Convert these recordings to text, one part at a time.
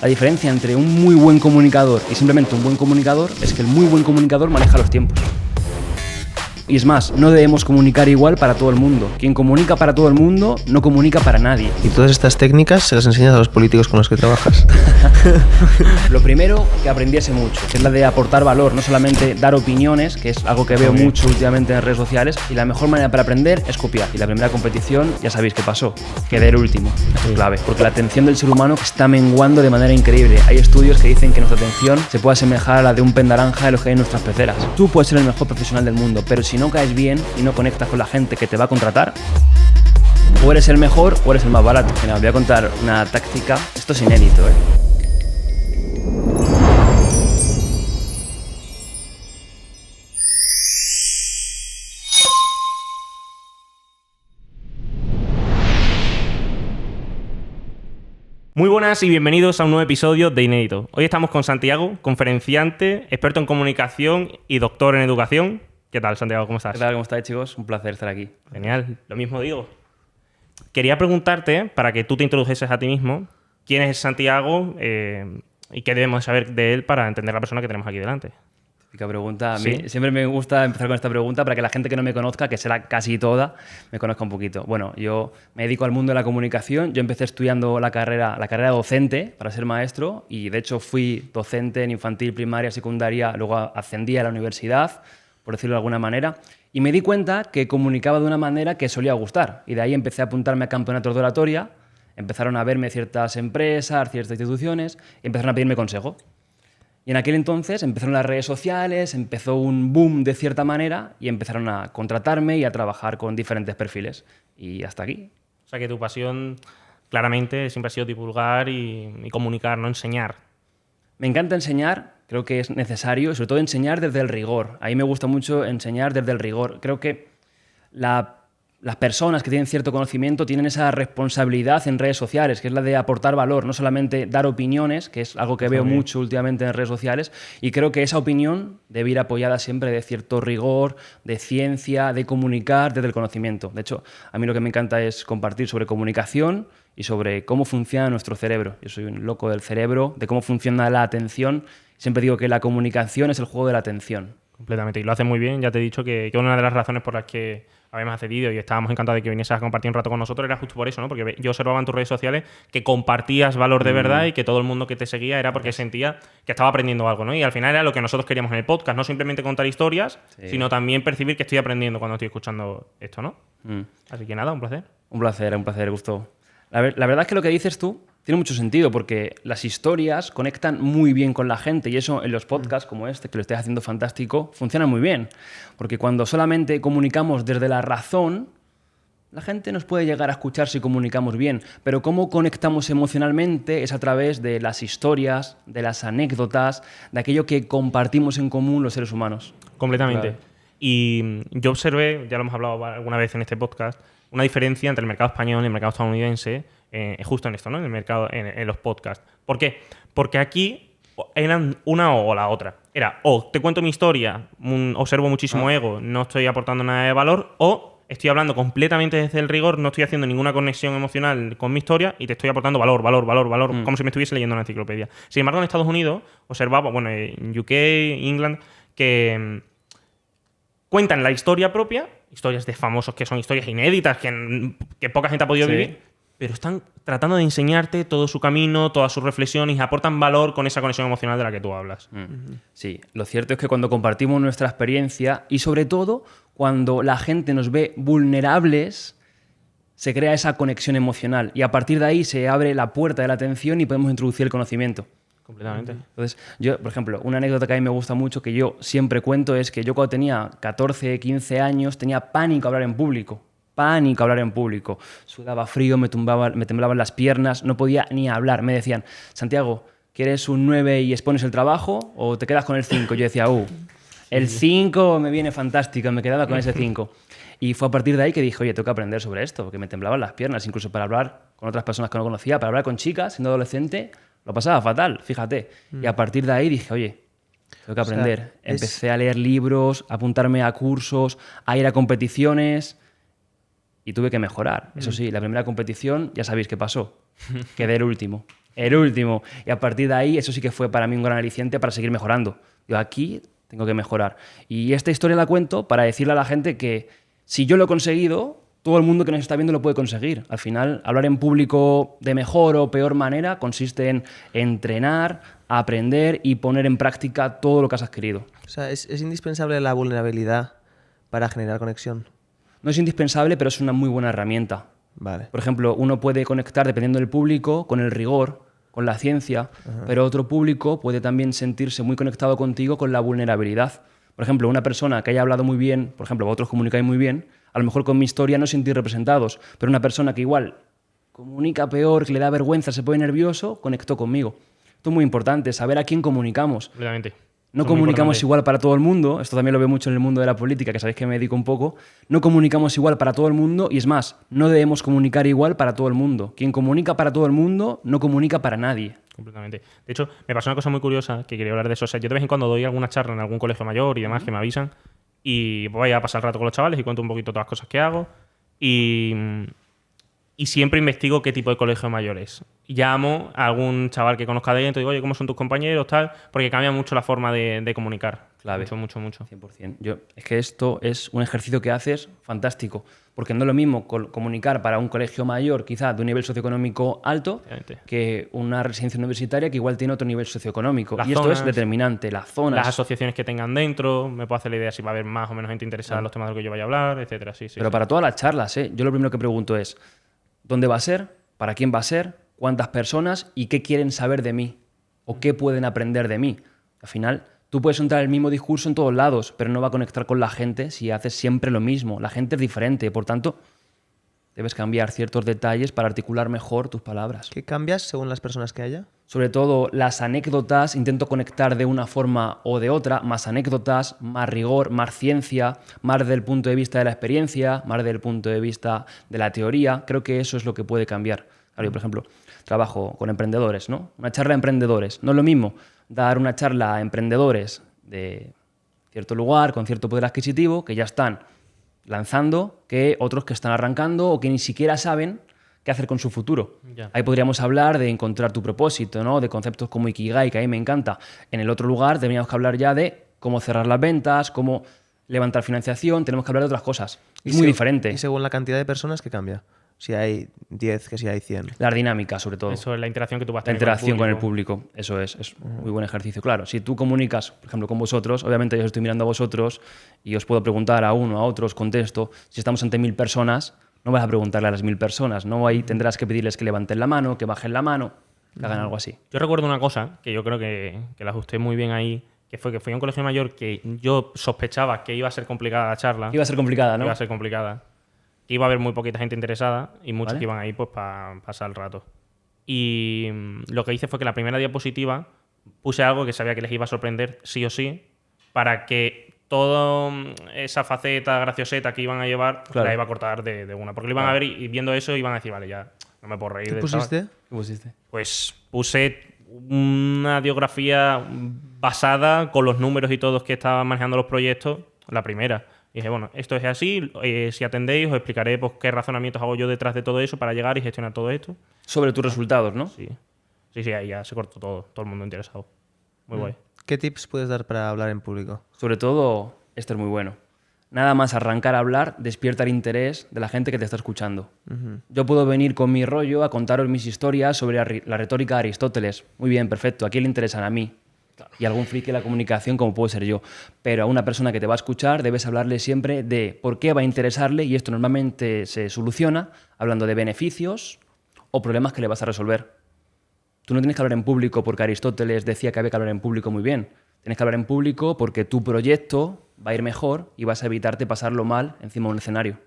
La diferencia entre un muy buen comunicador y simplemente un buen comunicador es que el muy buen comunicador maneja los tiempos. Y es más, no debemos comunicar igual para todo el mundo. Quien comunica para todo el mundo no comunica para nadie. ¿Y todas estas técnicas se las enseñas a los políticos con los que trabajas? Lo primero, que aprendiese mucho, que es la de aportar valor, no solamente dar opiniones, que es algo que veo mucho últimamente en redes sociales. Y la mejor manera para aprender es copiar. Y la primera competición, ya sabéis qué pasó, quedé el último. Eso es clave, porque la atención del ser humano está menguando de manera increíble. Hay estudios que dicen que nuestra atención se puede asemejar a la de un pen naranja de los que hay en nuestras peceras. Tú puedes ser el mejor profesional del mundo, pero si no caes bien y no conectas con la gente que te va a contratar, o eres el mejor o eres el más barato. Mira, os voy a contar una táctica. Esto es inédito, Muy buenas y bienvenidos a un nuevo episodio de Inédito. Hoy estamos con Santiago, conferenciante, experto en comunicación y doctor en educación. ¿Qué tal, Santiago? ¿Cómo estás? ¿Qué tal? ¿Cómo estáis, chicos? Un placer estar aquí. Genial, lo mismo digo. Quería preguntarte, para que tú te introdujeses a ti mismo, quién es Santiago y qué debemos saber de él para entender la persona que tenemos aquí delante. Típica pregunta. A mí Sí. siempre me gusta empezar con esta pregunta para que la gente que no me conozca, que será casi toda, me conozca un poquito. Bueno, yo me dedico al mundo de la comunicación. Yo empecé estudiando la carrera docente para ser maestro y, de hecho, fui docente en infantil, primaria, secundaria, luego ascendí a la universidad, por decirlo de alguna manera, y me di cuenta que comunicaba de una manera que solía gustar. Y de ahí empecé a apuntarme a campeonatos de oratoria, empezaron a verme ciertas empresas, ciertas instituciones, y empezaron a pedirme consejo. Y en aquel entonces empezaron las redes sociales, empezó un boom de cierta manera y empezaron a contratarme y a trabajar con diferentes perfiles. Y hasta aquí. O sea que tu pasión claramente siempre ha sido divulgar y comunicar, no enseñar. Me encanta enseñar, creo que es necesario, sobre todo enseñar desde el rigor. A mí me gusta mucho enseñar desde el rigor. Creo que las personas que tienen cierto conocimiento tienen esa responsabilidad en redes sociales, que es la de aportar valor, no solamente dar opiniones, que es algo que veo mucho últimamente en redes sociales, y creo que esa opinión debe ir apoyada siempre de cierto rigor, de ciencia, de comunicar desde el conocimiento. De hecho, a mí lo que me encanta es compartir sobre comunicación y sobre cómo funciona nuestro cerebro. Yo soy un loco del cerebro, de cómo funciona la atención. Siempre digo que la comunicación es el juego de la atención. Completamente. Y lo hace muy bien. Ya te he dicho que una de las razones por las que habíamos accedido y estábamos encantados de que vinieses a compartir un rato con nosotros era justo por eso, ¿no? Porque yo observaba en tus redes sociales que compartías valor de verdad y que todo el mundo que te seguía era porque sentía que estaba aprendiendo algo, ¿no? Y al final era lo que nosotros queríamos en el podcast, no simplemente contar historias, sino también percibir que estoy aprendiendo cuando estoy escuchando esto, ¿no? Así que nada, un placer. Un placer, Gusto. La verdad es que lo que dices tú tiene mucho sentido porque las historias conectan muy bien con la gente y eso en los podcasts como este, que lo estáis haciendo fantástico, funciona muy bien. Porque cuando solamente comunicamos desde la razón, la gente nos puede llegar a escuchar si comunicamos bien, pero cómo conectamos emocionalmente es a través de las historias, de las anécdotas, de aquello que compartimos en común los seres humanos. Completamente. Claro. Y yo observé, ya lo hemos hablado alguna vez en este podcast, una diferencia entre el mercado español y el mercado estadounidense justo en esto, ¿no? En el mercado, en los podcasts. ¿Por qué? Porque aquí eran una o la otra. Era o te cuento mi historia, observo muchísimo ego, no estoy aportando nada de valor, o estoy hablando completamente desde el rigor, no estoy haciendo ninguna conexión emocional con mi historia y te estoy aportando valor, como si me estuviese leyendo una enciclopedia. Sin embargo, en Estados Unidos observaba, bueno, en UK, England, que cuentan la historia propia, historias de famosos que son historias inéditas, que poca gente ha podido vivir, pero están tratando de enseñarte todo su camino, todas sus reflexiones y aportan valor con esa conexión emocional de la que tú hablas. Sí, lo cierto es que cuando compartimos nuestra experiencia y sobre todo cuando la gente nos ve vulnerables, se crea esa conexión emocional y a partir de ahí se abre la puerta de la atención y podemos introducir el conocimiento. Completamente. Entonces, yo, por ejemplo, una anécdota que a mí me gusta mucho, que yo siempre cuento, es que yo cuando tenía 14, 15 años tenía pánico a hablar en público. Pánico a hablar en público. Sudaba frío, me temblaban las piernas, no podía ni hablar. Me decían, Santiago, ¿quieres un 9 y expones el trabajo o te quedas con el 5? Yo decía, el 5 me viene fantástico, me quedaba con ese 5. Y fue a partir de ahí que dije, oye, tengo que aprender sobre esto, porque me temblaban las piernas, incluso para hablar con otras personas que no conocía, para hablar con chicas, siendo adolescente, lo pasaba fatal, fíjate. Y a partir de ahí dije, oye, tengo que aprender. Empecé a leer libros, a apuntarme a cursos, a ir a competiciones y tuve que mejorar. Eso sí, la primera competición, ya sabéis qué pasó. Quedé el último. El último. Y a partir de ahí, eso sí que fue para mí un gran aliciente para seguir mejorando. Yo aquí tengo que mejorar. Y esta historia la cuento para decirle a la gente que si yo lo he conseguido, todo el mundo que nos está viendo lo puede conseguir. Al final, hablar en público de mejor o peor manera consiste en entrenar, aprender y poner en práctica todo lo que has adquirido. O sea, es indispensable la vulnerabilidad para generar conexión. No es indispensable, pero es una muy buena herramienta. Vale. Por ejemplo, uno puede conectar, dependiendo del público, con el rigor, con la ciencia, pero otro público puede también sentirse muy conectado contigo con la vulnerabilidad. Por ejemplo, una persona que haya hablado muy bien, por ejemplo, vosotros comunicáis muy bien, a lo mejor con mi historia no os sentís representados, pero una persona que igual comunica peor, que le da vergüenza, se pone nervioso, conectó conmigo. Esto es muy importante, saber a quién comunicamos. Completamente. No Eso es muy comunicamos importante. igual para todo el mundo, esto también lo veo mucho en el mundo de la política, que sabéis que me dedico un poco, no comunicamos igual para todo el mundo y es más, no debemos comunicar igual para todo el mundo. Quien comunica para todo el mundo no comunica para nadie. Completamente. De hecho, me pasó una cosa muy curiosa que quería hablar de eso. O sea, yo de vez en cuando doy alguna charla en algún colegio mayor y demás que me avisan y voy a pasar el rato con los chavales y cuento un poquito todas las cosas que hago y siempre investigo qué tipo de colegio mayor es. Llamo a algún chaval que conozca de dentro y digo, oye, ¿cómo son tus compañeros? Tal, porque cambia mucho la forma de comunicar. Clave. Mucho. 100%. Es que esto es un ejercicio que haces fantástico, porque no es lo mismo comunicar para un colegio mayor, quizá de un nivel socioeconómico alto, Obviamente. que una residencia universitaria que igual tiene otro nivel socioeconómico. Las y esto zonas, es determinante, las zonas. Las asociaciones que tengan dentro, me puedo hacer la idea si va a haber más o menos gente interesada en los temas de los que yo vaya a hablar, etcétera. Sí, Pero para todas las charlas, yo lo primero que pregunto es, ¿dónde va a ser? ¿Para quién va a ser? ¿Cuántas personas? ¿Y qué quieren saber de mí? ¿O qué pueden aprender de mí? Al final, tú puedes entrar el mismo discurso en todos lados, pero no va a conectar con la gente si haces siempre lo mismo. La gente es diferente, por tanto, debes cambiar ciertos detalles para articular mejor tus palabras. ¿Qué cambias según las personas que haya? Sobre todo las anécdotas, intento conectar de una forma o de otra, más anécdotas, más rigor, más ciencia, más del punto de vista de la experiencia, más del punto de vista de la teoría. Creo que eso es lo que puede cambiar. Claro, yo, por ejemplo, trabajo con emprendedores, ¿no? Una charla de emprendedores. No es lo mismo dar una charla a emprendedores de cierto lugar, con cierto poder adquisitivo, que ya están lanzando, que otros que están arrancando o que ni siquiera saben qué hacer con su futuro. Ya. Ahí podríamos hablar de encontrar tu propósito, ¿no? De conceptos como Ikigai, que a mí me encanta. En el otro lugar tendríamos que hablar ya de cómo cerrar las ventas, cómo levantar financiación, tenemos que hablar de otras cosas. Es muy diferente. Y según la cantidad de personas, ¿qué cambia? Si hay 10, que si hay 100. La dinámica, sobre todo. Eso es la interacción que tú vas a La tener interacción con el público, eso es muy buen ejercicio. Claro, si tú comunicas, por ejemplo, con vosotros, obviamente yo os estoy mirando a vosotros y os puedo preguntar a uno, a otro, os contesto. Si estamos ante 1000 personas, no vas a preguntarle a las 1000 personas, ¿no? Ahí tendrás que pedirles que levanten la mano, que bajen la mano, que hagan algo así. Yo recuerdo una cosa que yo creo que la ajusté muy bien ahí, que fue que fui a un colegio mayor que yo sospechaba que iba a ser complicada la charla. Iba a ser complicada, ¿no? Iba a ser complicada. Que iba a haber muy poquita gente interesada y muchos Vale. que iban ahí pues para pasar el rato. Y lo que hice fue que la primera diapositiva puse algo que sabía que les iba a sorprender sí o sí, para que toda esa faceta gracioseta que iban a llevar Claro. la iba a cortar de una. Porque lo iban a ver y viendo eso iban a decir, vale, ya no me puedo reír ¿Qué del chaval. pusiste? ¿Qué pusiste? Pues puse una diagrafía basada con los números y todos que estaban manejando los proyectos, la primera. Y dije, bueno, esto es así, si atendéis os explicaré pues, qué razonamientos hago yo detrás de todo eso para llegar y gestionar todo esto. Sobre tus resultados, ¿no? Sí, ahí ya se cortó todo el mundo interesado. Muy guay. ¿Qué tips puedes dar para hablar en público? Sobre todo, esto es muy bueno. Nada más arrancar a hablar, despierta el interés de la gente que te está escuchando. Yo puedo venir con mi rollo a contaros mis historias sobre la retórica de Aristóteles. Muy bien, perfecto. ¿A quién le interesan? A mí. Y algún friki de la comunicación como puedo ser yo. Pero a una persona que te va a escuchar debes hablarle siempre de por qué va a interesarle y esto normalmente se soluciona hablando de beneficios o problemas que le vas a resolver. Tú no tienes que hablar en público porque Aristóteles decía que había que hablar en público muy bien. Tienes que hablar en público porque tu proyecto va a ir mejor y vas a evitarte pasarlo mal encima de un escenario.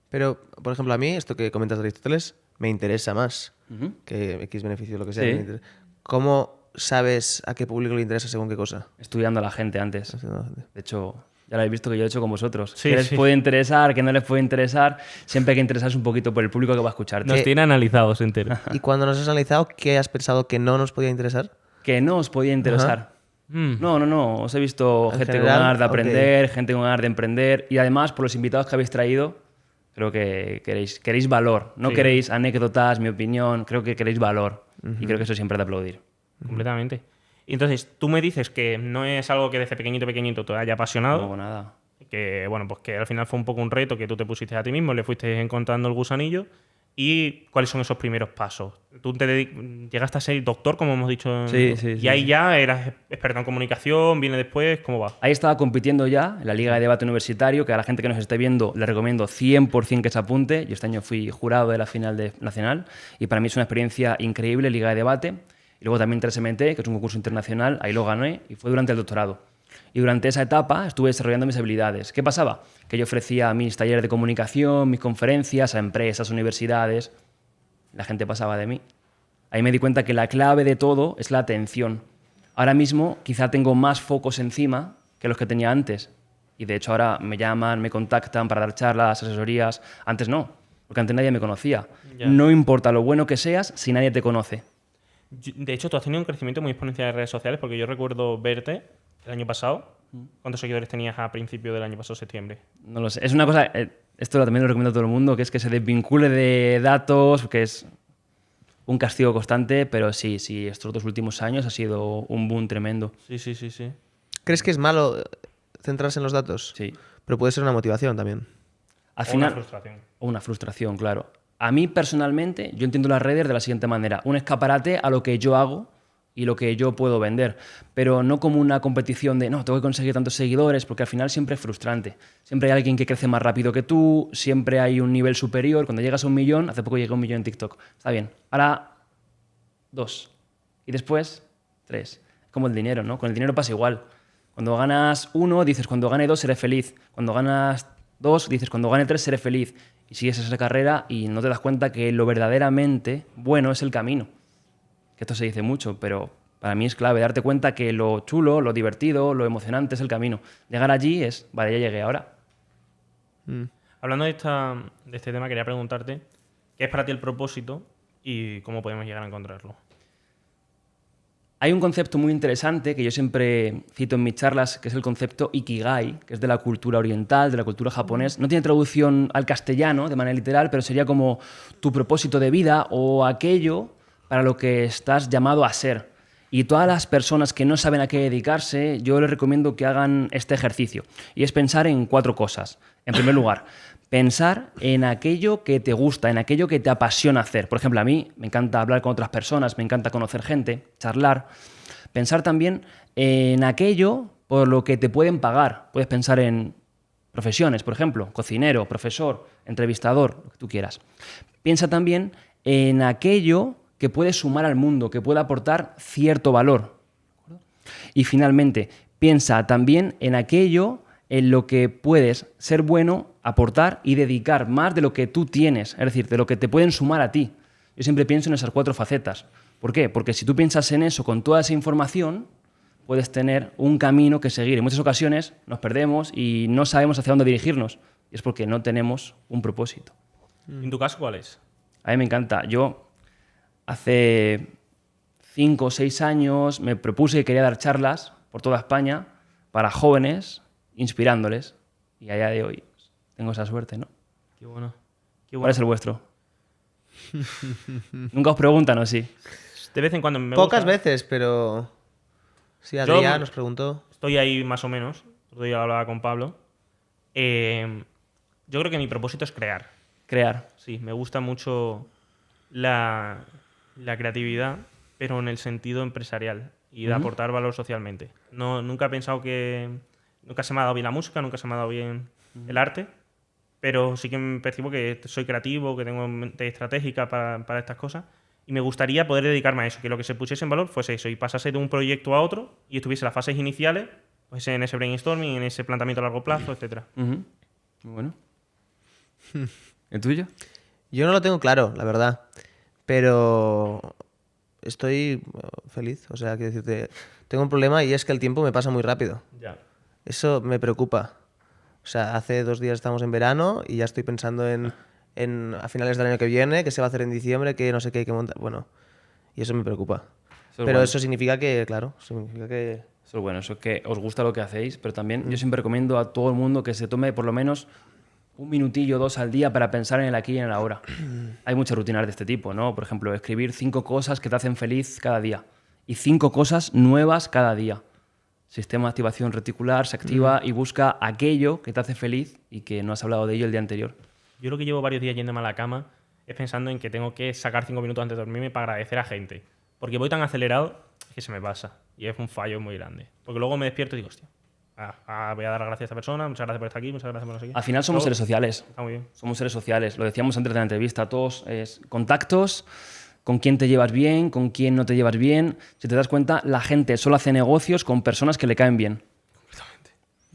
Pero, por ejemplo, a mí, esto que comentas de Aristóteles, me interesa más que X beneficio o lo que sea. Sí. Me interesa. ¿Cómo sabes a qué público le interesa según qué cosa? Estudiando a la gente antes. De hecho, ya lo habéis visto que yo he hecho con vosotros. Sí, ¿Qué les sí. puede interesar? ¿Qué no les puede interesar? Siempre hay que interesarse un poquito por el público que va a escucharte. Nos tiene analizados entero. Y cuando nos has analizado, ¿qué has pensado que no nos podía interesar? Que no os podía interesar. No. Os he visto En gente general, con ganas de ok. aprender, gente con ganas de emprender. Y además, por los invitados que habéis traído, creo que queréis valor. No Sí. queréis anécdotas, mi opinión. Creo que queréis valor. Y creo que eso siempre es de aplaudir. Completamente. Y entonces, tú me dices que no es algo que desde pequeñito te haya apasionado. No, nada. Que, bueno, pues que al final fue un poco un reto que tú te pusiste a ti mismo, le fuiste encontrando el gusanillo. ¿Y cuáles son esos primeros pasos? ¿Tú llegaste a ser doctor, como hemos dicho? Sí. Y ahí ya eras experto en comunicación, viene después, ¿cómo va? Ahí estaba compitiendo ya en la Liga de Debate Universitario, que a la gente que nos esté viendo le recomiendo 100% que se apunte. Yo este año fui jurado de la final nacional y para mí es una experiencia increíble, Liga de Debate. Y luego también 3MT, que es un concurso internacional, ahí lo gané y fue durante el doctorado. Y durante esa etapa estuve desarrollando mis habilidades. ¿Qué pasaba? Que yo ofrecía mis talleres de comunicación, mis conferencias a empresas, universidades. La gente pasaba de mí. Ahí me di cuenta que la clave de todo es la atención. Ahora mismo quizá tengo más focos encima que los que tenía antes. Y de hecho ahora me llaman, me contactan para dar charlas, asesorías. Antes no, porque antes nadie me conocía. Ya. No importa lo bueno que seas si nadie te conoce. De hecho, tú has tenido un crecimiento muy exponencial en redes sociales porque yo recuerdo verte el año pasado. ¿Cuántos seguidores tenías a principio del año pasado, septiembre? No lo sé. Es una cosa, esto también lo recomiendo a todo el mundo, que es que se desvincule de datos, que es un castigo constante, pero sí, estos 2 últimos años ha sido un boom tremendo. Sí. ¿Crees que es malo centrarse en los datos? Sí. Pero puede ser una motivación también. Al O final, una frustración. o una frustración, claro. A mí personalmente, yo entiendo las redes de la siguiente manera: un escaparate a lo que yo hago y lo que yo puedo vender, pero no como una competición de no, tengo que conseguir tantos seguidores, porque al final siempre es frustrante. Siempre hay alguien que crece más rápido que tú, siempre hay un nivel superior. Cuando llegas a 1 millón, hace poco llegué a 1 millón en TikTok, está bien. Ahora 2 y después 3. Como el dinero, ¿no? Con el dinero pasa igual. Cuando ganas 1, dices cuando gane 2 seré feliz. Cuando ganas 2, dices cuando gane 3 seré feliz. Y sigues esa carrera y no te das cuenta que lo verdaderamente bueno es el camino. Que esto se dice mucho, pero para mí es clave darte cuenta que lo chulo, lo divertido, lo emocionante es el camino. Llegar allí es, vale, ya llegué ahora. Hablando de este tema, quería preguntarte qué es para ti el propósito y cómo podemos llegar a encontrarlo. Hay un concepto muy interesante que yo siempre cito en mis charlas, que es el concepto Ikigai, que es de la cultura oriental, de la cultura japonesa. No tiene traducción al castellano de manera literal, pero sería como tu propósito de vida o aquello para lo que estás llamado a ser. Y todas las personas que no saben a qué dedicarse, yo les recomiendo que hagan este ejercicio. Y es pensar en 4 cosas. En primer lugar, pensar en aquello que te gusta, en aquello que te apasiona hacer. Por ejemplo, a mí me encanta hablar con otras personas, me encanta conocer gente, charlar. Pensar también en aquello por lo que te pueden pagar. Puedes pensar en profesiones, por ejemplo, cocinero, profesor, entrevistador, lo que tú quieras. Piensa también en aquello que puede sumar al mundo, que pueda aportar cierto valor. Y finalmente, piensa también en aquello en lo que puedes ser bueno, aportar y dedicar más de lo que tú tienes, es decir, de lo que te pueden sumar a ti. Yo siempre pienso en esas 4 facetas. ¿Por qué? Porque si tú piensas en eso con toda esa información, puedes tener un camino que seguir. En muchas ocasiones nos perdemos y no sabemos hacia dónde dirigirnos. Y es porque no tenemos un propósito. ¿En tu caso cuál es? A mí me encanta. Yo hace 5 o 6 años me propuse que quería dar charlas por toda España para jóvenes, inspirándoles. Y a día de hoy tengo esa suerte, ¿no? Qué bueno. ¿Cuál es el vuestro? Nunca os preguntan, ¿o sí? De vez en cuando me Pocas gusta. veces, pero... Sí, Adrián Yo- nos preguntó. Estoy ahí más o menos. Otro día hablaba con Pablo. Yo creo que mi propósito es crear. Crear. Sí, me gusta mucho la creatividad, pero en el sentido empresarial y de aportar valor socialmente. Nunca he pensado que... Nunca se me ha dado bien la música, nunca se me ha dado bien el arte, pero sí que me percibo que soy creativo, que tengo mente estratégica para estas cosas y me gustaría poder dedicarme a eso, que lo que se pusiese en valor fuese eso y pasase de un proyecto a otro y estuviese las fases iniciales, pues en ese brainstorming, en ese planteamiento a largo plazo, etcétera. Muy bueno. ¿El tuyo? Yo no lo tengo claro, la verdad. Pero estoy feliz. O sea, quiero decirte, tengo un problema y es que el tiempo me pasa muy rápido. Ya. Eso me preocupa. O sea, hace 2 días estamos en verano y ya estoy pensando en a finales del año que viene, que se va a hacer en diciembre, que no sé qué hay que montar. Bueno, y eso me preocupa. Eso es Pero bueno. eso significa que, claro, significa que... Eso es bueno, eso es que os gusta lo que hacéis, pero también yo siempre recomiendo a todo el mundo que se tome por lo menos un minutillo, 2 al día para pensar en el aquí y en el ahora. Hay muchas rutinas de este tipo, ¿no? Por ejemplo, escribir 5 cosas que te hacen feliz cada día y 5 cosas nuevas cada día. Sistema de activación reticular se activa y busca aquello que te hace feliz y que no has hablado de ello el día anterior. Yo lo que llevo varios días yéndome a la cama es pensando en que tengo que sacar 5 minutos antes de dormirme para agradecer a gente. Porque voy tan acelerado que se me pasa. Y es un fallo muy grande. Porque luego me despierto y digo, hostia, voy a dar las gracias a esta persona, muchas gracias por estar aquí, muchas gracias por no sé qué. Al final somos seres sociales. Está muy bien. Somos seres sociales. Lo decíamos antes de la entrevista. Todos contactos, con quién te llevas bien, con quién no te llevas bien. Si te das cuenta, la gente solo hace negocios con personas que le caen bien.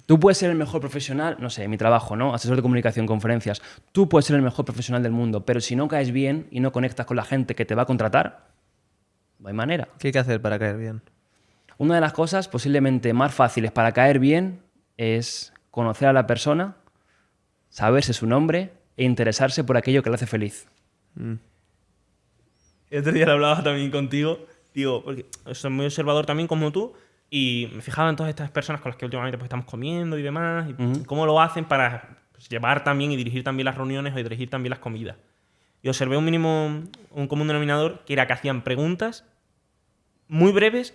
Tú puedes ser el mejor profesional, no sé, mi trabajo, ¿no? Asesor de comunicación, conferencias. Tú puedes ser el mejor profesional del mundo, pero si no caes bien y no conectas con la gente que te va a contratar, no hay manera. ¿Qué hay que hacer para caer bien? Una de las cosas posiblemente más fáciles para caer bien es conocer a la persona, saberse su nombre e interesarse por aquello que le hace feliz. El otro día lo hablaba también contigo, digo, porque soy muy observador también como tú, y me fijaba en todas estas personas con las que últimamente pues, estamos comiendo y demás, y cómo lo hacen para pues, llevar también y dirigir también las reuniones o dirigir también las comidas. Y observé un común denominador que era que hacían preguntas muy breves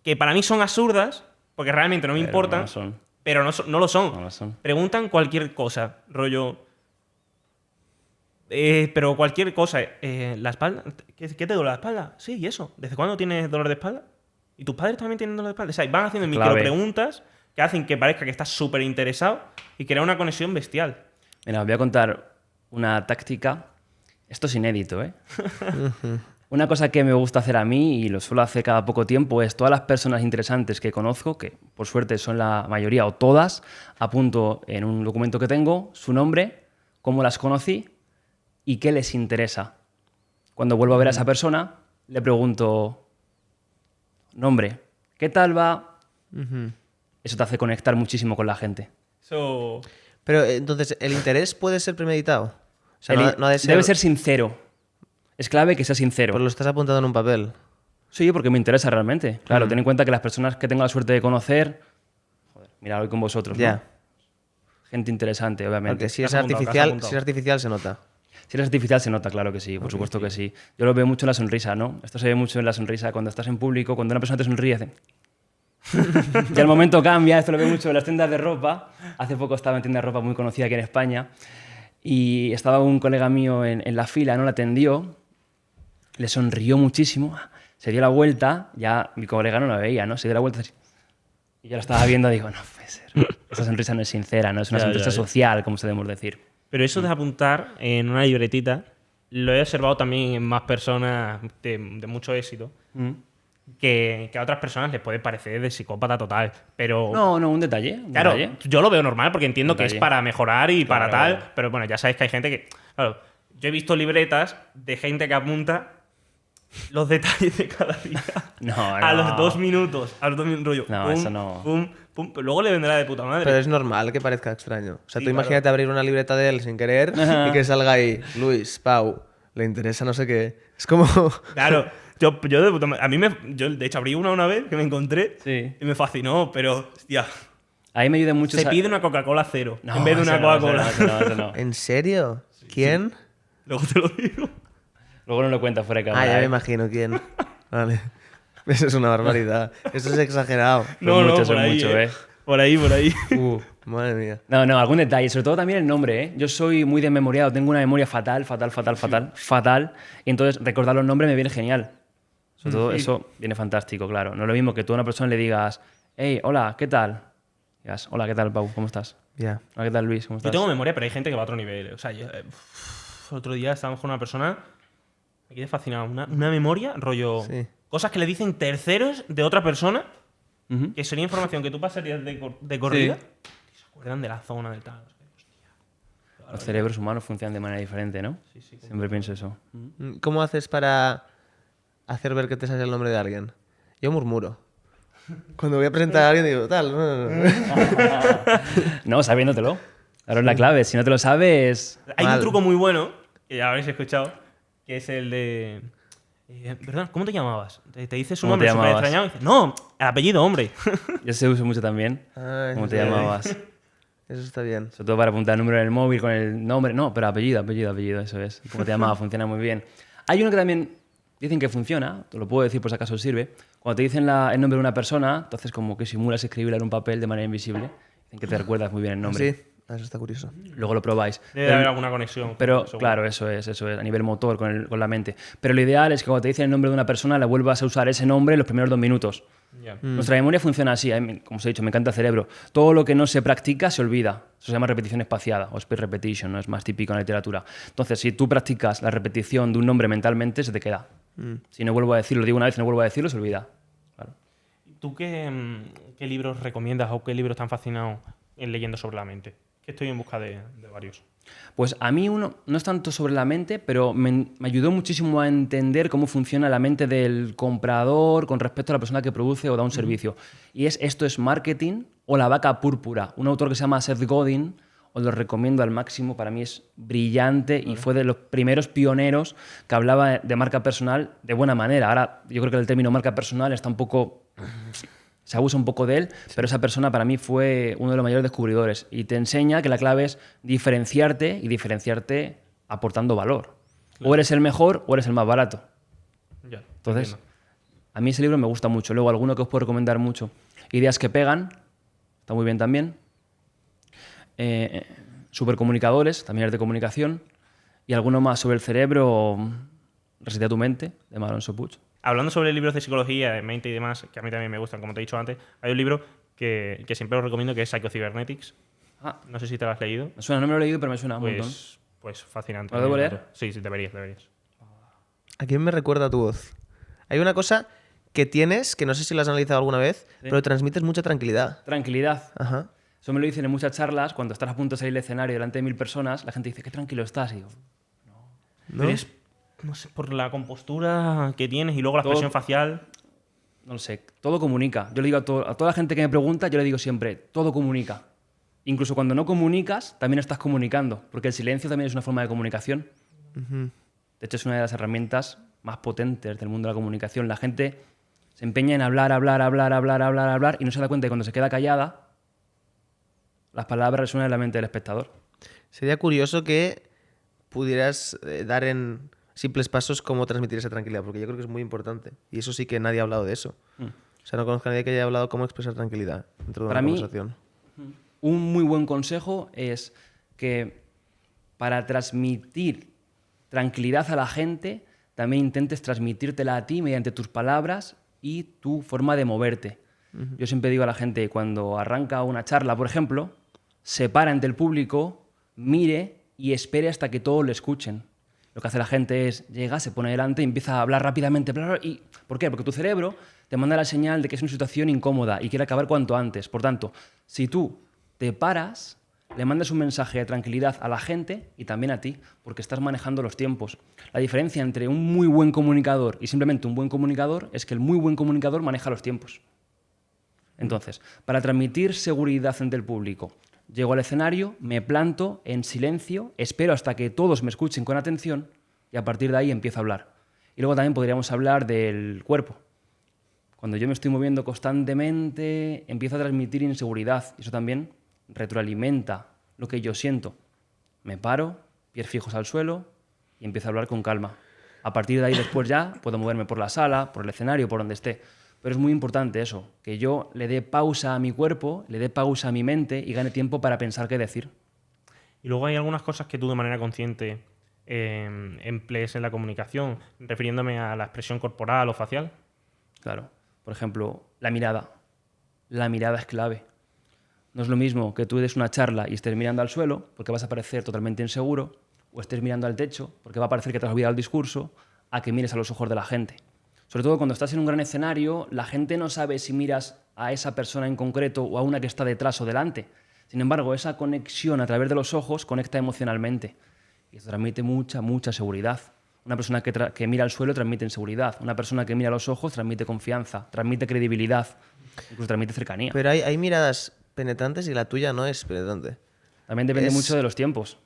que para mí son absurdas, porque realmente no me importan, No lo son. pero no lo son. No lo son. Preguntan cualquier cosa, rollo... pero cualquier cosa. ¿La espalda? ¿Qué te duele la espalda? Sí, ¿y eso? ¿Desde cuándo tienes dolor de espalda? ¿Y tus padres también tienen dolor de espalda? O sea, van haciendo Clave. micropreguntas que hacen que parezca que estás súper interesado y crea una conexión bestial. Mira, os voy a contar una táctica. Esto es inédito, ¿eh? Una cosa que me gusta hacer a mí y lo suelo hacer cada poco tiempo es todas las personas interesantes que conozco, que por suerte son la mayoría o todas, apunto en un documento que tengo su nombre, cómo las conocí y qué les interesa. Cuando vuelvo a ver a esa persona, le pregunto, nombre, ¿qué tal va? Eso te hace conectar muchísimo con la gente. Eso... Pero entonces, ¿el interés puede ser premeditado? O sea, no ha de ser... Debe ser sincero. Es clave que sea sincero. Pues lo estás apuntando en un papel. Sí, porque me interesa realmente. Claro, ten en cuenta que las personas que tengo la suerte de conocer, joder, mira, hoy con vosotros, ¿no? Ya. Gente interesante, obviamente. Porque si Te es has apuntado, te has artificial, apuntado. si es artificial se nota. Si eres artificial se nota, claro que sí, por supuesto que sí. Yo lo veo mucho en la sonrisa, ¿no? Esto se ve mucho en la sonrisa cuando estás en público, cuando una persona te sonríe, hace... Y al momento cambia, esto lo veo mucho en las tiendas de ropa. Hace poco estaba en tienda de ropa muy conocida aquí en España y estaba un colega mío en la fila, no la atendió, le sonrió muchísimo, se dio la vuelta, ya mi colega no la veía, ¿no? Se dio la vuelta así. Y yo la estaba viendo y digo, no puede ser. Esa sonrisa no es sincera, no es una sonrisa social, como debemos decir. Pero eso de apuntar en una libretita, lo he observado también en más personas de mucho éxito, que a otras personas les puede parecer de psicópata total, pero... No, un detalle. Claro, detalle. yo lo veo normal porque entiendo que es Detalle. para mejorar y para Claro. tal, pero bueno, ya sabéis que hay gente que... Claro, yo he visto libretas de gente que apunta los detalles de cada día No, a no. los 2 minutos, rollo. No, pum, eso no. Pum, pum, pero luego le vendrá de puta madre. Pero es normal que parezca extraño. O sea, Sí, tú claro. imagínate abrir una libreta de él sin querer y que salga ahí, Luis, Pau, le interesa no sé qué. Es como... Claro, yo de puta madre. A mí yo de hecho abrí una vez que me encontré Sí. y me fascinó, pero hostia, Ahí me ayuda mucho... se esa- pide una Coca-Cola cero No, en vez de una eso no, Coca-Cola. eso no. ¿En serio? ¿Quién? Luego te lo digo. Luego no lo cuentas fuera de Ah, cámara. ya me ¿eh? imagino quién. Vale. Eso es una barbaridad. Eso es exagerado. Son muchos, ¿eh? Por ahí. Madre mía. No, algún detalle. Sobre todo también el nombre, ¿eh? Yo soy muy desmemoriado. Tengo una memoria fatal. Y entonces recordar los nombres me viene genial. Sobre todo eso viene fantástico, claro. No es lo mismo que tú a una persona le digas, hey, hola, ¿qué tal? Digas, hola, ¿qué tal, Pau? ¿Cómo estás? Ya. Hola, ¿qué tal, Luis? ¿Cómo Yo estás? tengo memoria, pero hay gente que va a otro nivel. O sea, otro día estábamos con una persona, me quedé fascinado. Una memoria, rollo. Sí. Cosas que le dicen terceros de otra persona, Ujú. que sería información que tú pasarías de corrida. Sí. Y se acuerdan de la zona del tal. Los cerebros humanos funcionan de manera diferente, ¿no? Sí, sí. Siempre pienso eso. ¿Cómo haces para hacer ver que te sabes el nombre de alguien? Yo murmuro. Cuando voy a presentar a alguien digo, tal. No, sabiéndotelo. Claro, es la clave. Si no te lo sabes... Hay Mal. un truco muy bueno, que ya habréis escuchado, que es el de... ¿Verdad? ¿Cómo te llamabas? Te dices un ¿Cómo te nombre súper llamabas? extrañado y dices, no, el apellido, hombre. Yo se uso mucho también. Ah, ¿Cómo te sí. llamabas? Eso está bien. Sobre todo para apuntar el número en el móvil con el nombre. No, pero apellido, eso es. Como te llamaba, funciona muy bien. Hay uno que también dicen que funciona, te lo puedo decir por si acaso sirve. Cuando te dicen el nombre de una persona, entonces como que simulas escribirla en un papel de manera invisible. Dicen que te recuerdas muy bien el nombre. Sí, eso está curioso. Luego lo probáis. Debe haber alguna conexión. Pero seguro. claro, eso es, a nivel motor, con la mente. Pero lo ideal es que cuando te dicen el nombre de una persona, le vuelvas a usar ese nombre en los primeros 2 minutos. Ya. Nuestra memoria funciona así, como os he dicho, me encanta el cerebro. Todo lo que no se practica se olvida. Eso se llama repetición espaciada o speed repetition, ¿no? Es más típico en la literatura. Entonces, si tú practicas la repetición de un nombre mentalmente, se te queda. Si no vuelvo a decirlo, digo una vez y no vuelvo a decirlo, se olvida. Claro. ¿Tú qué libros recomiendas o qué libros te han fascinado leyendo sobre la mente? Que estoy en busca de varios. Pues a mí uno no es tanto sobre la mente, pero me ayudó muchísimo a entender cómo funciona la mente del comprador con respecto a la persona que produce o da un servicio. Y Esto es marketing o La vaca púrpura. Un autor que se llama Seth Godin, os lo recomiendo al máximo, para mí es brillante y fue de los primeros pioneros que hablaba de marca personal de buena manera. Ahora yo creo que el término marca personal está un poco... Se abusa un poco de él, pero esa persona para mí fue uno de los mayores descubridores y te enseña que la clave es diferenciarte y diferenciarte aportando valor. Claro. O eres el mejor o eres el más barato. Ya, entonces, entiendo. a mí ese libro me gusta mucho. Luego, alguno que os puedo recomendar mucho. Ideas que pegan, está muy bien también. Supercomunicadores, también es de comunicación. Y alguno más sobre el cerebro, Reseta tu mente, de Alonso Puig. Hablando sobre libros de psicología, de mente y demás, que a mí también me gustan, como te he dicho antes, hay un libro que siempre os recomiendo que es Psycho-Cybernetics. No sé si te lo has leído. Me suena, no me lo he leído, pero me suena un montón. Pues fascinante. ¿Lo debo leer? Sí, deberías. ¿A quién me recuerda tu voz? Hay una cosa que tienes, que no sé si la has analizado alguna vez, pero transmites mucha tranquilidad. Tranquilidad. Ajá. Eso me lo dicen en muchas charlas, cuando estás a punto de salir del escenario delante de 1000 personas, la gente dice, qué tranquilo estás. Y digo, ¿No? Pero es, no sé, por la compostura que tienes y luego la expresión facial. No lo sé, todo comunica. Yo le digo a toda la gente que me pregunta, yo le digo siempre, todo comunica. Incluso cuando no comunicas, también estás comunicando, porque el silencio también es una forma de comunicación. De hecho, es una de las herramientas más potentes del mundo de la comunicación. La gente se empeña en hablar y no se da cuenta que cuando se queda callada, las palabras resuenan en la mente del espectador. Sería curioso que pudieras dar en simples pasos cómo transmitir esa tranquilidad, porque yo creo que es muy importante. Y eso sí que nadie ha hablado de eso. O sea, no conozco a nadie que haya hablado cómo expresar tranquilidad dentro de una conversación. Un muy buen consejo es que para transmitir tranquilidad a la gente, también intentes transmitírtela a ti mediante tus palabras y tu forma de moverte. Yo siempre digo a la gente, cuando arranca una charla, por ejemplo, se para ante el público, mire y espere hasta que todos le escuchen. Lo que hace la gente es, llega, se pone delante y empieza a hablar rápidamente. Y, ¿por qué? Porque tu cerebro te manda la señal de que es una situación incómoda y quiere acabar cuanto antes. Por tanto, si tú te paras, le mandas un mensaje de tranquilidad a la gente y también a ti, porque estás manejando los tiempos. La diferencia entre un muy buen comunicador y simplemente un buen comunicador es que el muy buen comunicador maneja los tiempos. Entonces, para transmitir seguridad ante el público, llego al escenario, me planto en silencio, espero hasta que todos me escuchen con atención y a partir de ahí empiezo a hablar. Y luego también podríamos hablar del cuerpo. Cuando yo me estoy moviendo constantemente, empiezo a transmitir inseguridad y eso también retroalimenta lo que yo siento. Me paro, pies fijos al suelo y empiezo a hablar con calma. A partir de ahí después ya puedo moverme por la sala, por el escenario, por donde esté. Pero es muy importante eso, que yo le dé pausa a mi cuerpo, le dé pausa a mi mente y gane tiempo para pensar qué decir. Y luego hay algunas cosas que tú de manera consciente emplees en la comunicación, refiriéndome a la expresión corporal o facial. Claro. Por ejemplo, la mirada. La mirada es clave. No es lo mismo que tú des una charla y estés mirando al suelo, porque vas a parecer totalmente inseguro, o estés mirando al techo, porque va a parecer que te has olvidado el discurso, a que mires a los ojos de la gente. Sobre todo cuando estás en un gran escenario, la gente no sabe si miras a esa persona en concreto o a una que está detrás o delante. Sin embargo, esa conexión a través de los ojos conecta emocionalmente. Y eso transmite mucha seguridad. Una persona que mira al suelo transmite inseguridad. Una persona que mira a los ojos transmite confianza, transmite credibilidad, incluso transmite cercanía. Pero hay miradas penetrantes y la tuya no es penetrante. También depende mucho de los tiempos.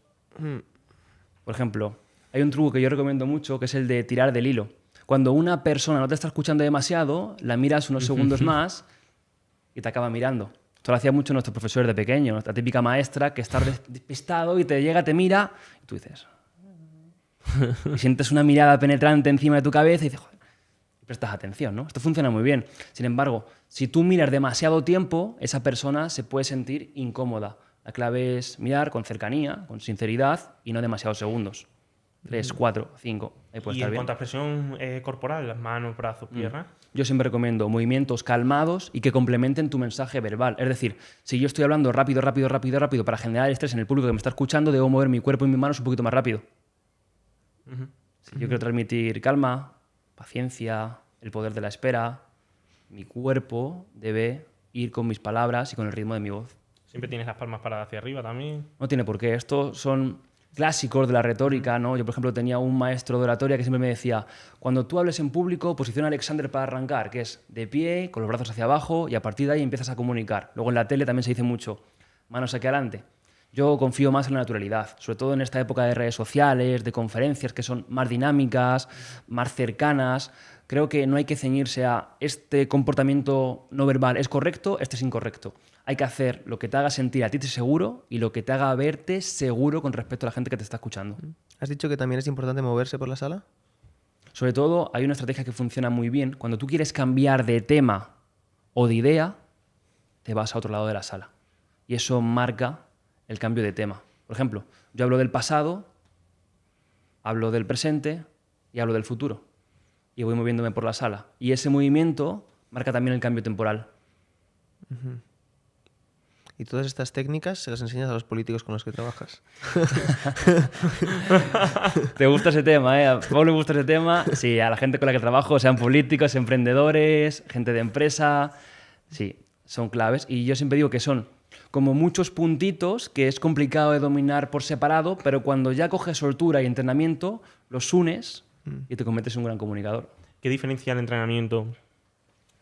Por ejemplo, hay un truco que yo recomiendo mucho que es el de tirar del hilo. Cuando una persona no te está escuchando demasiado, la miras unos segundos más y te acaba mirando. Esto lo hacía mucho nuestros profesores de pequeño, la típica maestra que está despistado y te llega, te mira y tú dices... y sientes una mirada penetrante encima de tu cabeza y dices, joder, y prestas atención, ¿no? Esto funciona muy bien. Sin embargo, si tú miras demasiado tiempo, esa persona se puede sentir incómoda. La clave es mirar con cercanía, con sinceridad y no demasiados segundos. 3, 4, 5, ahí puede Y estar en bien. cuanto a expresión corporal, las manos, brazos, piernas. Yo siempre recomiendo movimientos calmados y que complementen tu mensaje verbal. Es decir, si yo estoy hablando rápido para generar estrés en el público que me está escuchando, debo mover mi cuerpo y mis manos un poquito más rápido. Si yo quiero transmitir calma, paciencia, el poder de la espera, mi cuerpo debe ir con mis palabras y con el ritmo de mi voz. Siempre tienes las palmas paradas hacia arriba también. No tiene por qué. Estos son clásicos de la retórica, ¿no? Yo, por ejemplo, tenía un maestro de oratoria que siempre me decía, cuando tú hables en público, posiciona Alexander para arrancar, que es de pie, con los brazos hacia abajo, y a partir de ahí empiezas a comunicar. Luego en la tele también se dice mucho, manos hacia adelante. Yo confío más en la naturalidad, sobre todo en esta época de redes sociales, de conferencias que son más dinámicas, más cercanas. Creo que no hay que ceñirse a este comportamiento no verbal es correcto, este es incorrecto. Hay que hacer lo que te haga sentir a ti seguro y lo que te haga verte seguro con respecto a la gente que te está escuchando. ¿Has dicho que también es importante moverse por la sala? Sobre todo, hay una estrategia que funciona muy bien. Cuando tú quieres cambiar de tema o de idea, te vas a otro lado de la sala. Y eso marca el cambio de tema. Por ejemplo, yo hablo del pasado, hablo del presente y hablo del futuro. Y voy moviéndome por la sala. Y ese movimiento marca también el cambio temporal. ¿Y todas estas técnicas se las enseñas a los políticos con los que trabajas? ¿Te gusta ese tema? ¿A Pablo le gusta ese tema? Sí, a la gente con la que trabajo, sean políticos, emprendedores, gente de empresa. Sí, son claves. Y yo siempre digo que son como muchos puntitos que es complicado de dominar por separado, pero cuando ya coges soltura y entrenamiento, los unes y te conviertes en un gran comunicador. ¿Qué diferencia el entrenamiento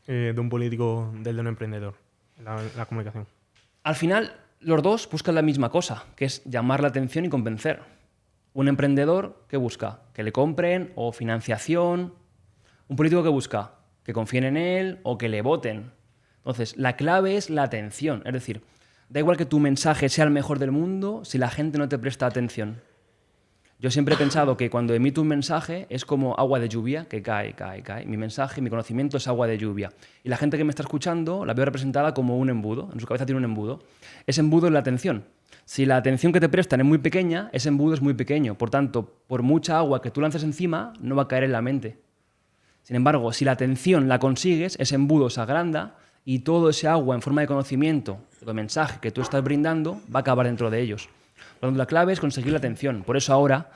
de un político del de un emprendedor en la comunicación? Al final, los dos buscan la misma cosa, que es llamar la atención y convencer. Un emprendedor, ¿qué busca? Que le compren o financiación. Un político, ¿qué busca? Que confíen en él o que le voten. Entonces, la clave es la atención. Es decir, da igual que tu mensaje sea el mejor del mundo si la gente no te presta atención. Yo siempre he pensado que cuando emito un mensaje es como agua de lluvia que cae, cae, cae. Mi mensaje, mi conocimiento es agua de lluvia. Y la gente que me está escuchando la veo representada como un embudo. En su cabeza tiene un embudo. Ese embudo es la atención. Si la atención que te prestan es muy pequeña, ese embudo es muy pequeño. Por tanto, por mucha agua que tú lances encima, no va a caer en la mente. Sin embargo, si la atención la consigues, ese embudo se agranda y todo ese agua en forma de conocimiento, de mensaje que tú estás brindando, va a acabar dentro de ellos. La clave es conseguir la atención. Por eso ahora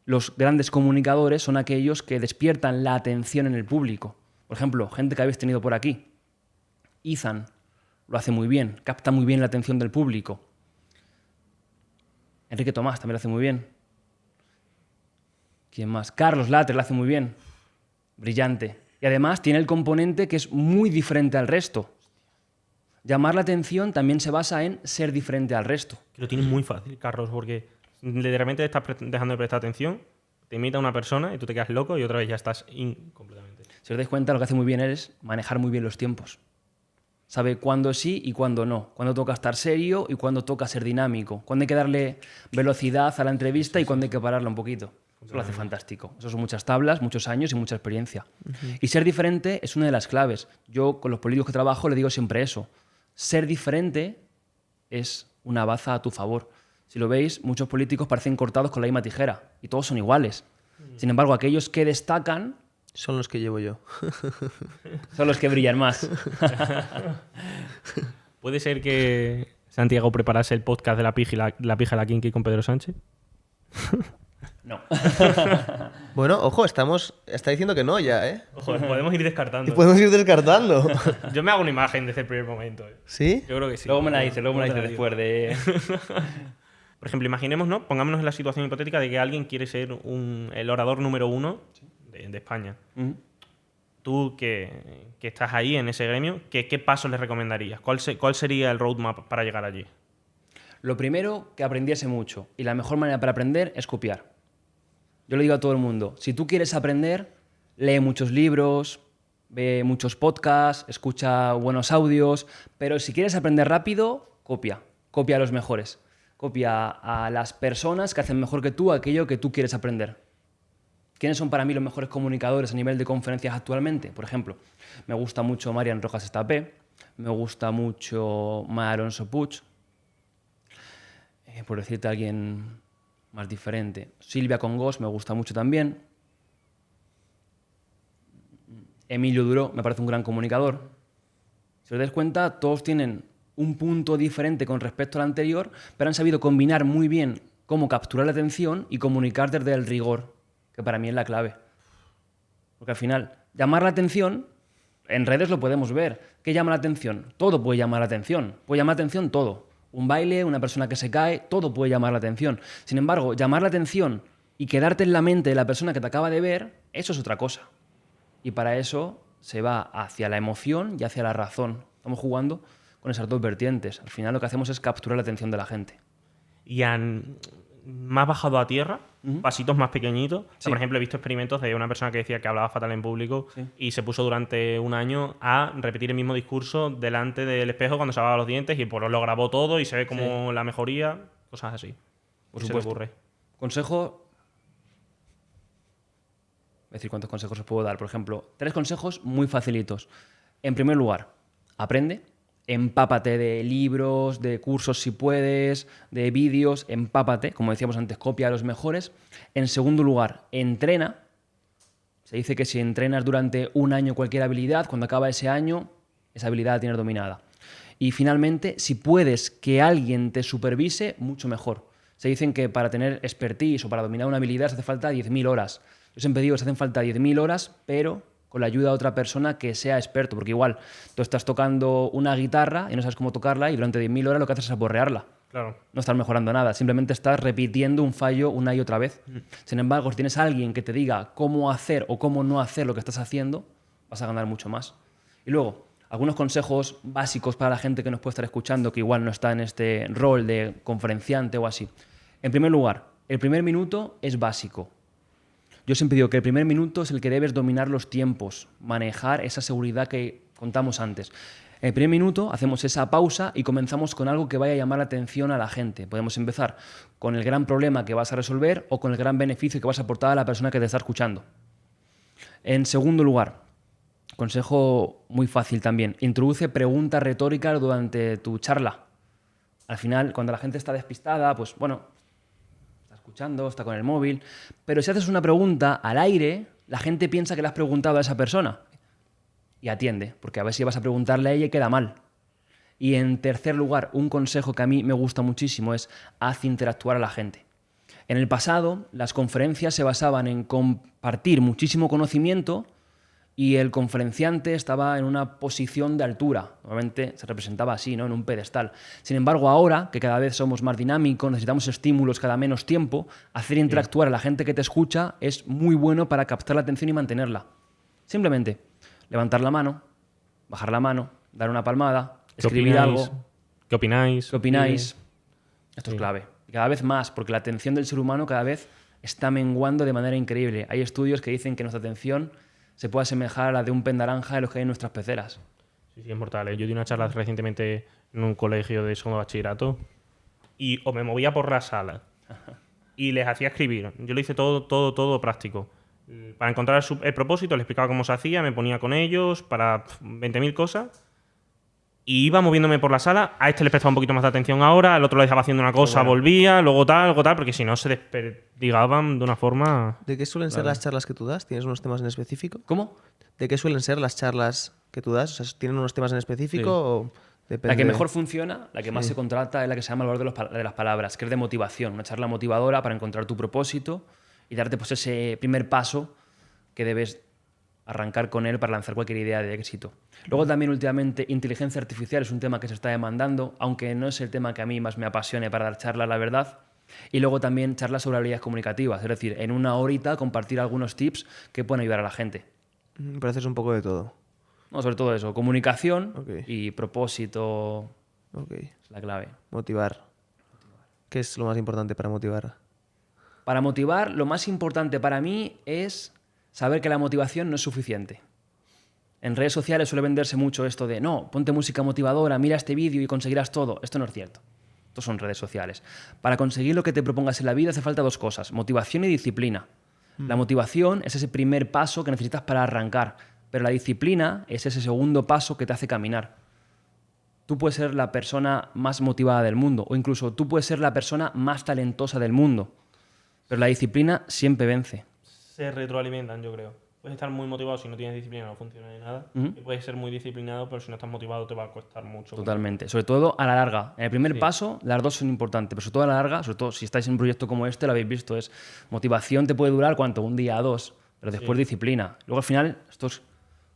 los grandes comunicadores son aquellos que despiertan la atención en el público. Por ejemplo, gente que habéis tenido por aquí. Ethan lo hace muy bien, capta muy bien la atención del público. Enrique Tomás también lo hace muy bien. ¿Quién más? Carlos Latter lo hace muy bien. Brillante. Y además tiene el componente que es muy diferente al resto. Llamar la atención también se basa en ser diferente al resto. Que lo tienes muy fácil, Carlos, porque literalmente estás dejando de prestar atención, te imita una persona y tú te quedas loco y otra vez ya estás completamente. Si os dais cuenta, lo que hace muy bien es manejar muy bien los tiempos. Sabe cuándo sí y cuándo no. Cuándo toca estar serio y cuándo toca ser dinámico. Cuándo hay que darle velocidad a la entrevista y cuándo hay que pararla un poquito. Eso lo hace fantástico. Eso son muchas tablas, muchos años y mucha experiencia. Y ser diferente es una de las claves. Yo con los políticos que trabajo le digo siempre eso. Ser diferente es una baza a tu favor. Si lo veis, muchos políticos parecen cortados con la misma tijera y todos son iguales. Sin embargo, aquellos que destacan Son los que llevo yo. son los que brillan más. ¿Puede ser que Santiago preparase el podcast de la pija y la Kinky con Pedro Sánchez? No. Bueno, ojo, está diciendo que no ya, ¿eh? Ojo, podemos ir descartando. Y podemos ir descartando. Yo me hago una imagen desde el primer momento. ¿Sí? Yo creo que sí. Luego me la dice te la después de... Por ejemplo, imaginemos, ¿no? Pongámonos en la situación hipotética de que alguien quiere ser el orador número 1 de España. Tú que estás ahí en ese gremio, ¿qué pasos le recomendarías? ¿Cuál sería el roadmap para llegar allí? Lo primero, que aprendiese mucho. Y la mejor manera para aprender es copiar. Yo le digo a todo el mundo, si tú quieres aprender, lee muchos libros, ve muchos podcasts, escucha buenos audios, pero si quieres aprender rápido, copia a los mejores. Copia a las personas que hacen mejor que tú aquello que tú quieres aprender. ¿Quiénes son para mí los mejores comunicadores a nivel de conferencias actualmente? Por ejemplo, me gusta mucho Marian Rojas Estapé, me gusta mucho Mar Alonso Puig, por decirte a alguien más diferente. Silvia Congos me gusta mucho también. Emilio Duró me parece un gran comunicador. Si os dais cuenta, todos tienen un punto diferente con respecto al anterior, pero han sabido combinar muy bien cómo capturar la atención y comunicar desde el rigor, que para mí es la clave. Porque al final, llamar la atención, en redes lo podemos ver. ¿Qué llama la atención? Todo puede llamar la atención. Puede llamar la atención todo. Un baile, una persona que se cae, todo puede llamar la atención. Sin embargo, llamar la atención y quedarte en la mente de la persona que te acaba de ver, eso es otra cosa. Y para eso se va hacia la emoción y hacia la razón. Estamos jugando con esas dos vertientes. Al final lo que hacemos es capturar la atención de la gente. Y más bajado a tierra, pasitos más pequeñitos. O sea, Sí. por ejemplo, he visto experimentos de una persona que decía que hablaba fatal en público Sí. y se puso durante un año a repetir el mismo discurso delante del espejo cuando se lavaba los dientes y pues lo grabó todo y se ve como la mejoría, cosas así. Por ¿Qué se le supuesto. ocurre? Consejo... Es decir, ¿cuántos consejos os puedo dar? Por ejemplo, 3 consejos muy facilitos. En primer lugar, aprende. Empápate de libros, de cursos si puedes, de vídeos, empápate, como decíamos antes, copia a los mejores. En segundo lugar, entrena. Se dice que si entrenas durante un año cualquier habilidad, cuando acaba ese año, esa habilidad la tienes dominada. Y finalmente, si puedes que alguien te supervise, mucho mejor. Se dicen que para tener expertise o para dominar una habilidad se hace falta 10.000 horas. Yo siempre digo que se hacen falta 10.000 horas, pero con la ayuda de otra persona que sea experto, porque igual tú estás tocando una guitarra y no sabes cómo tocarla y durante 10.000 horas lo que haces es aporrearla. Claro. No estás mejorando nada, simplemente estás repitiendo un fallo una y otra vez. Sin embargo, si tienes a alguien que te diga cómo hacer o cómo no hacer lo que estás haciendo, vas a ganar mucho más. Y luego, algunos consejos básicos para la gente que nos puede estar escuchando, que igual no está en este rol de conferenciante o así. En primer lugar, el primer minuto es básico. Yo siempre digo que el primer minuto es el que debes dominar los tiempos, manejar esa seguridad que contamos antes. En el primer minuto hacemos esa pausa y comenzamos con algo que vaya a llamar la atención a la gente. Podemos empezar con el gran problema que vas a resolver o con el gran beneficio que vas a aportar a la persona que te está escuchando. En segundo lugar, consejo muy fácil también, introduce preguntas retóricas durante tu charla. Al final, cuando la gente está despistada, pues bueno, escuchando, está con el móvil, pero si haces una pregunta al aire, la gente piensa que le has preguntado a esa persona y atiende, porque a ver si vas a preguntarle a ella y queda mal. Y en tercer lugar, un consejo que a mí me gusta muchísimo es haz interactuar a la gente. En el pasado, las conferencias se basaban en compartir muchísimo conocimiento y el conferenciante estaba en una posición de altura. Normalmente se representaba así, ¿no? En un pedestal. Sin embargo, ahora, que cada vez somos más dinámicos, necesitamos estímulos cada menos tiempo, hacer interactuar a la gente que te escucha es muy bueno para captar la atención y mantenerla. Simplemente levantar la mano, bajar la mano, dar una palmada, escribir algo. ¿Qué opináis? ¿Qué opináis? Esto es clave. Y cada vez más, porque la atención del ser humano cada vez está menguando de manera increíble. Hay estudios que dicen que nuestra atención se puede asemejar a la de un pen naranja de los que hay en nuestras peceras. Sí, sí, es mortal. Yo di una charla recientemente en un colegio de segundo bachillerato y o me movía por la sala y les hacía escribir. Yo lo hice todo práctico. Para encontrar el propósito, les explicaba cómo se hacía, me ponía con ellos para 20.000 cosas y iba moviéndome por la sala. A este le prestaba un poquito más de atención ahora, al otro le dejaba haciendo una cosa, volvía, luego tal, porque si no se desperdigaban de una forma... ¿De qué suelen ser las charlas que tú das? ¿Tienes unos temas en específico? ¿Cómo? ¿De qué suelen ser las charlas que tú das? O sea, ¿tienen unos temas en específico o depende? La que mejor funciona, la que más se contrata, es la que se llama el valor de las palabras, que es de motivación. Una charla motivadora para encontrar tu propósito y darte pues, ese primer paso que debes arrancar con él para lanzar cualquier idea de éxito. Luego también últimamente inteligencia artificial es un tema que se está demandando, aunque no es el tema que a mí más me apasione para dar charlas, la verdad. Y luego también charlas sobre habilidades comunicativas, es decir, en una horita compartir algunos tips que pueden ayudar a la gente. Pero haces un poco de todo. No, sobre todo eso, comunicación Ok. y propósito Ok. es la clave. Motivar. ¿Qué es lo más importante para motivar? Para motivar, lo más importante para mí es saber que la motivación no es suficiente. En redes sociales suele venderse mucho esto de no, ponte música motivadora, mira este vídeo y conseguirás todo. Esto no es cierto. Esto son redes sociales. Para conseguir lo que te propongas en la vida hace falta dos cosas, motivación y disciplina. La motivación es ese primer paso que necesitas para arrancar, pero la disciplina es ese segundo paso que te hace caminar. Tú puedes ser la persona más motivada del mundo o incluso tú puedes ser la persona más talentosa del mundo, pero la disciplina siempre vence. Se retroalimentan, yo creo. Puedes estar muy motivado si no tienes disciplina, no funciona de nada. Y puedes ser muy disciplinado, pero si no estás motivado te va a costar mucho. Totalmente. Sobre todo a la larga. En el primer paso, las dos son importantes, pero sobre todo a la larga, sobre todo si estáis en un proyecto como este, lo habéis visto, es motivación te puede durar, ¿cuánto? Un día, dos, pero después disciplina. Luego al final esto es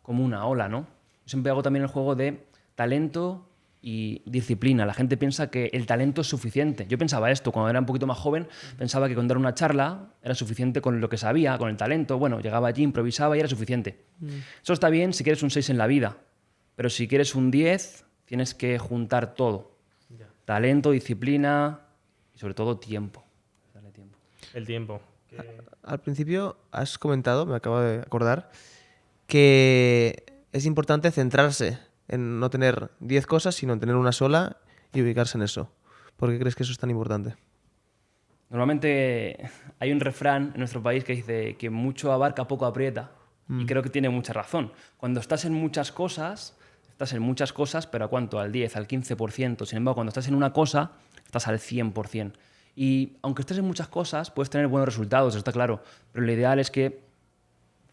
como una ola, ¿no? Yo siempre hago también el juego de talento y disciplina. La gente piensa que el talento es suficiente. Yo pensaba esto cuando era un poquito más joven, pensaba que con dar una charla era suficiente con lo que sabía, con el talento. Bueno, llegaba allí, improvisaba y era suficiente. Eso está bien si quieres un 6 en la vida, pero si quieres un 10, tienes que juntar todo. Ya. Talento, disciplina y sobre todo tiempo. Darle tiempo. El tiempo. Al principio has comentado, me acabo de acordar, que es importante centrarse en no tener 10 cosas, sino en tener una sola y ubicarse en eso. ¿Por qué crees que eso es tan importante? Normalmente hay un refrán en nuestro país que dice que mucho abarca, poco aprieta. Y creo que tiene mucha razón. Cuando estás en muchas cosas, pero ¿a cuánto? Al 10, al 15%. Sin embargo, cuando estás en una cosa, estás al 100%. Y aunque estés en muchas cosas, puedes tener buenos resultados, eso está claro. Pero lo ideal es que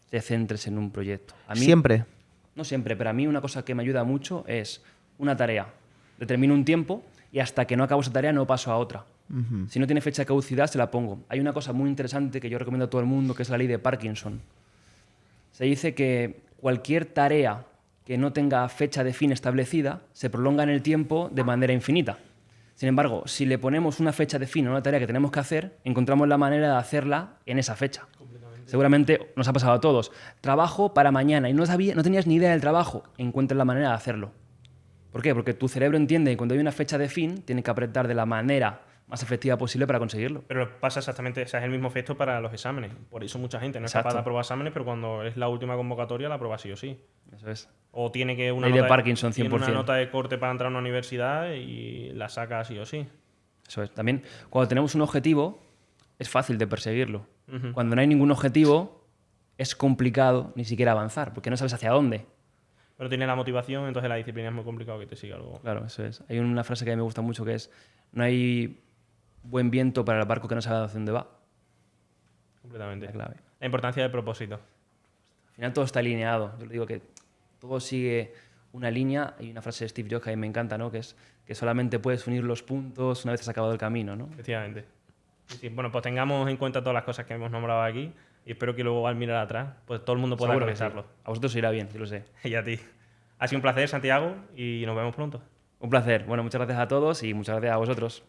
te centres en un proyecto. A mí, Siempre. no siempre, pero a mí una cosa que me ayuda mucho es una tarea. Determino un tiempo y hasta que no acabo esa tarea no paso a otra. Si no tiene fecha de caducidad, se la pongo. Hay una cosa muy interesante que yo recomiendo a todo el mundo, que es la ley de Parkinson. Se dice que cualquier tarea que no tenga fecha de fin establecida se prolonga en el tiempo de manera infinita. Sin embargo, si le ponemos una fecha de fin a una tarea que tenemos que hacer, encontramos la manera de hacerla en esa fecha. Seguramente nos ha pasado a todos. Trabajo para mañana y no tenías ni idea del trabajo. Encuentras la manera de hacerlo. ¿Por qué? Porque tu cerebro entiende que cuando hay una fecha de fin, tiene que apretar de la manera más efectiva posible para conseguirlo. Pero pasa exactamente, o sea, es el mismo efecto para los exámenes. Por eso mucha gente no es capaz de aprobar exámenes, pero cuando es la última convocatoria la aprueba sí o sí. Eso es. O tiene que Ley de Parkinson, 100%. tiene una nota de corte para entrar a una universidad y la saca sí o sí. Eso es. También, cuando tenemos un objetivo, es fácil de perseguirlo. Cuando no hay ningún objetivo, es complicado ni siquiera avanzar, porque no sabes hacia dónde. Pero tiene la motivación, entonces la disciplina es muy complicado que te siga algo. Claro, eso es. Hay una frase que a mí me gusta mucho que es: no hay buen viento para el barco que no sabe hacia dónde va. Completamente. La clave. La importancia del propósito. Al final todo está alineado. Yo le digo que todo sigue una línea. Hay una frase de Steve Jobs que a mí me encanta, ¿no? Que es que solamente puedes unir los puntos una vez has acabado el camino, ¿no? Efectivamente. Sí, bueno, pues tengamos en cuenta todas las cosas que hemos nombrado aquí y espero que luego al mirar atrás, pues todo el mundo pueda Seguro que sí. conectarlo. A vosotros os irá bien, yo lo sé. Y a ti. Ha sido un placer, Santiago, y nos vemos pronto. Un placer. Bueno, muchas gracias a todos y muchas gracias a vosotros.